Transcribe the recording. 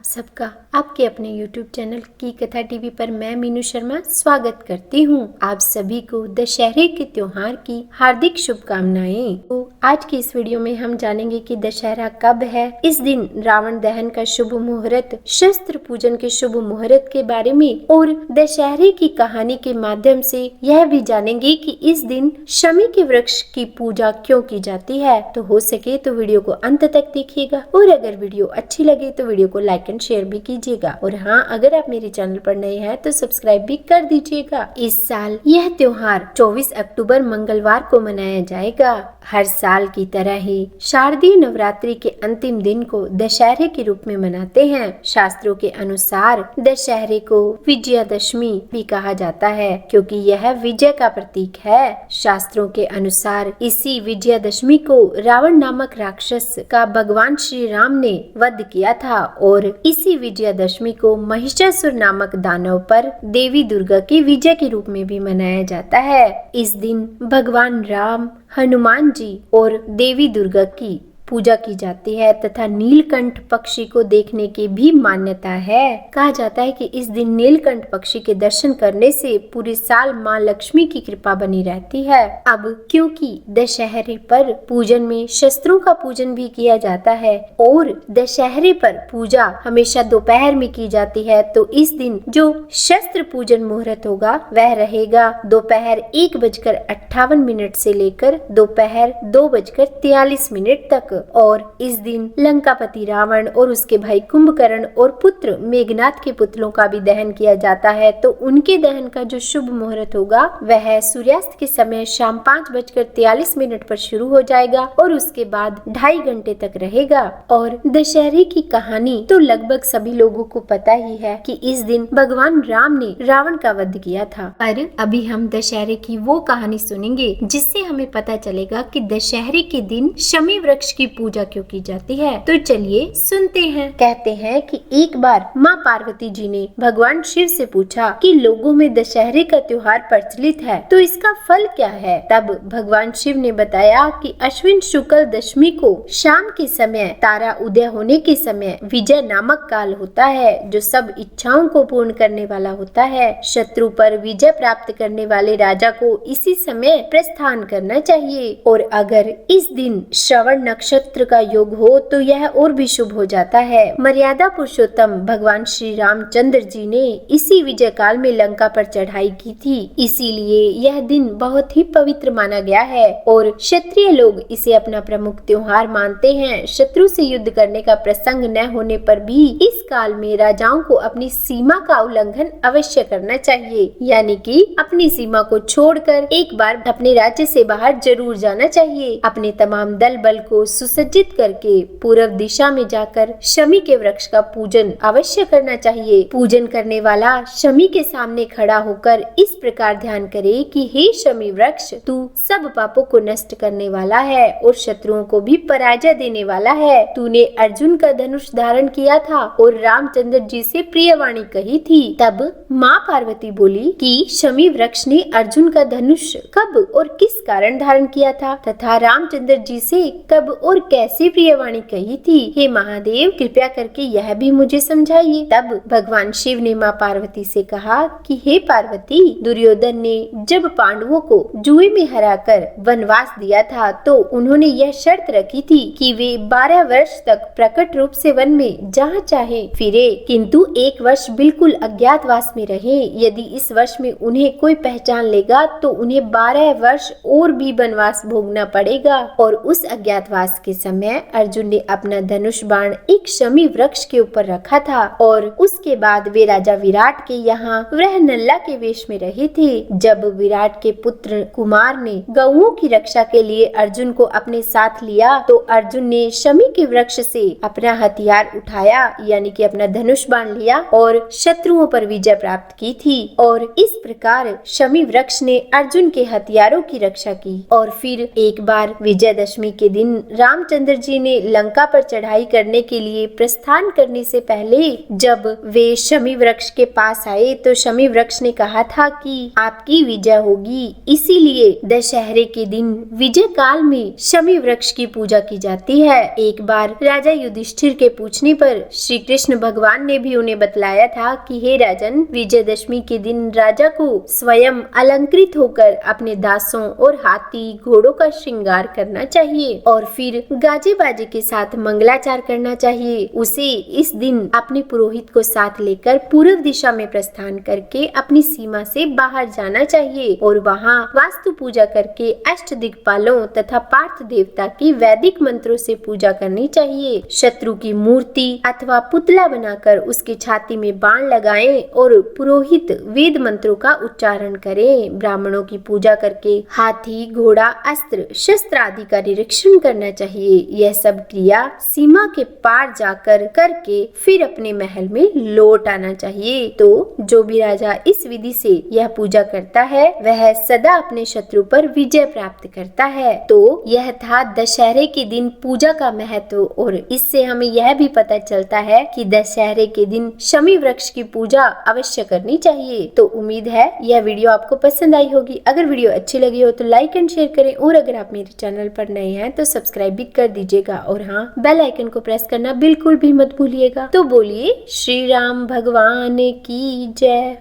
सबका आपके अपने YouTube चैनल की कथा टीवी पर मैं मीनू शर्मा स्वागत करती हूँ। आप सभी को दशहरे के त्योहार की हार्दिक शुभकामनाएं। तो आज की इस वीडियो में हम जानेंगे कि दशहरा कब है, इस दिन रावण दहन का शुभ मुहूर्त, शस्त्र पूजन के शुभ मुहूर्त के बारे में और दशहरे की कहानी के माध्यम से यह भी जानेंगे कि इस दिन शमी के वृक्ष की पूजा क्यों की जाती है। तो हो सके तो वीडियो को अंत तक देखिएगा और अगर वीडियो अच्छी लगे तो वीडियो को लाइक एंड शेयर भी कीजिएगा। और हाँ, अगर आप मेरे चैनल पर नए हैं तो सब्सक्राइब भी कर दीजिएगा। इस साल यह त्योहार 24 अक्टूबर मंगलवार को मनाया जाएगा। हर साल की तरह ही शारदीय नवरात्रि के अंतिम दिन को दशहरे के रूप में मनाते हैं। शास्त्रों के अनुसार दशहरे को विजयादशमी भी कहा जाता है क्योंकि यह विजय का प्रतीक है। शास्त्रों के अनुसार इसी विजयादशमी को रावण नामक राक्षस का भगवान श्री राम ने वध किया था और इसी विजयादशमी को महिषासुर नामक दानव पर देवी दुर्गा की विजय के रूप में भी मनाया जाता है। इस दिन भगवान राम, हनुमान जी और देवी दुर्गा की पूजा की जाती है तथा नीलकंठ पक्षी को देखने की भी मान्यता है। कहा जाता है कि इस दिन नीलकंठ पक्षी के दर्शन करने से पूरे साल माँ लक्ष्मी की कृपा बनी रहती है। अब क्योंकि दशहरे पर पूजन में शस्त्रों का पूजन भी किया जाता है और दशहरे पर पूजा हमेशा दोपहर में की जाती है, तो इस दिन जो शस्त्र पूजन मुहूर्त होगा वह रहेगा दोपहर 1:58 से लेकर दोपहर 2:43 तक। और इस दिन लंकापति रावण और उसके भाई कुंभकर्ण और पुत्र मेघनाथ के पुतलों का भी दहन किया जाता है। तो उनके दहन का जो शुभ मुहूर्त होगा वह सूर्यास्त के समय शाम 5:43 पर शुरू हो जाएगा और उसके बाद 2.5 घंटे तक रहेगा। और दशहरे की कहानी तो लगभग सभी लोगों को पता ही है कि इस दिन भगवान राम ने रावण का वध किया था। पर अभी हम दशहरे की वो कहानी सुनेंगे जिससे हमें पता चलेगा कि दशहरे के दिन शमी वृक्ष की पूजा क्यों की जाती है। तो चलिए सुनते हैं। कहते हैं कि एक बार माँ पार्वती जी ने भगवान शिव से पूछा कि लोगों में दशहरे का त्योहार प्रचलित है तो इसका फल क्या है। तब भगवान शिव ने बताया कि अश्विन शुक्ल दशमी को शाम के समय तारा उदय होने के समय विजय नामक काल होता है जो सब इच्छाओं को पूर्ण करने वाला होता है। शत्रु पर विजय प्राप्त करने वाले राजा को इसी समय प्रस्थान करना चाहिए और अगर इस दिन श्रवण नक्षत्र का योग हो तो यह और भी शुभ हो जाता है। मर्यादा पुरुषोत्तम भगवान श्री रामचंद्र जी ने इसी विजय काल में लंका पर चढ़ाई की थी, इसीलिए यह दिन बहुत ही पवित्र माना गया है और क्षत्रिय लोग इसे अपना प्रमुख त्योहार मानते हैं। शत्रु से युद्ध करने का प्रसंग न होने पर भी इस काल में राजाओं को अपनी सीमा का उल्लंघन अवश्य करना चाहिए, यानी कि अपनी सीमा को छोड़कर एक बार अपने राज्य से बाहर जरूर जाना चाहिए। अपने तमाम दल बल को सुसज्जित करके पूर्व दिशा में जाकर शमी के वृक्ष का पूजन अवश्य करना चाहिए। पूजन करने वाला शमी के सामने खड़ा होकर इस प्रकार ध्यान करे कि हे शमी वृक्ष, तू सब पापों को नष्ट करने वाला है और शत्रुओं को भी पराजय देने वाला है। तूने अर्जुन का धनुष धारण किया था और रामचंद्र जी से प्रियवाणी कही थी। तब माँ पार्वती बोली कि शमी वृक्ष ने अर्जुन का धनुष कब और किस कारण धारण किया था तथा रामचंद्र जी से कब और कैसे प्रियवाणी कही थी। हे महादेव, कृपया करके यह भी मुझे समझाइए। तब भगवान शिव ने माँ पार्वती से कहा कि हे पार्वती, दुर्योधन ने जब पांडवों को जुए में हराकर वनवास दिया था तो उन्होंने यह शर्त रखी थी कि वे 12 वर्ष तक प्रकट रूप से वन में जहाँ चाहे फिरे, किंतु 1 वर्ष बिल्कुल अज्ञातवास में रहे। यदि इस वर्ष में उन्हें कोई पहचान लेगा तो उन्हें 12 वर्ष और भी वनवास भोगना पड़ेगा। और उस अज्ञातवास के समय अर्जुन ने अपना धनुष बाण एक शमी वृक्ष के ऊपर रखा था और उसके बाद वे राजा विराट के यहाँ वृहनल्ला के वेश में रहे थे। जब विराट के पुत्र कुमार ने गौओं की रक्षा के लिए अर्जुन को अपने साथ लिया तो अर्जुन ने शमी के वृक्ष से अपना हथियार उठाया, यानी कि अपना धनुष बाण लिया और शत्रुओं पर विजय प्राप्त की थी। और इस प्रकार शमी वृक्ष ने अर्जुन के हथियारों की रक्षा की। और फिर एक बार विजयदशमी के दिन रामचंद्र जी ने लंका पर चढ़ाई करने के लिए प्रस्थान करने से पहले जब वे शमी वृक्ष के पास आए तो शमी वृक्ष ने कहा था कि आपकी विजय होगी। इसीलिए दशहरे के दिन विजय काल में शमी वृक्ष की पूजा की जाती है। एक बार राजा युधिष्ठिर के पूछने पर श्री कृष्ण भगवान ने भी उन्हें बतलाया था कि हे राजन, विजयदशमी के दिन राजा को स्वयं अलंकृत होकर अपने दासों और हाथी घोड़ों का श्रृंगार करना चाहिए और फिर गाजे बाजे के साथ मंगलाचार करना चाहिए। उसे इस दिन अपने पुरोहित को साथ लेकर पूर्व दिशा में प्रस्थान करके अपनी सीमा से बाहर जाना चाहिए और वहाँ वास्तु पूजा करके अष्ट दिक्पालों तथा पार्थ देवता की वैदिक मंत्रों से पूजा करनी चाहिए। शत्रु की मूर्ति अथवा पुतला बनाकर उसकी छाती में बाण लगाएं और पुरोहित वेद मंत्रों का उच्चारण करें। ब्राह्मणों की पूजा करके हाथी घोड़ा अस्त्र शस्त्र आदि का निरीक्षण करना चाहिए। यह सब क्रिया सीमा के पार जाकर करके फिर अपने महल में लौट आना चाहिए। तो जो भी राजा इस विधि से यह पूजा करता है वह सदा अपने शत्रु पर विजय प्राप्त करता है। तो यह था दशहरे के दिन पूजा का महत्व और इससे हमें यह भी पता चलता है कि दशहरे के दिन शमी वृक्ष की पूजा अवश्य करनी चाहिए। तो उम्मीद है यह वीडियो आपको पसंद आई होगी। अगर वीडियो अच्छी लगी हो तो लाइक एंड शेयर करें और अगर आप मेरे चैनल पर नए हैं तो सब्सक्राइब भी कर दीजिएगा और हाँ, बेल आइकन को प्रेस करना बिल्कुल भी मत भूलिएगा। तो बोलिए श्री राम भगवान की जय।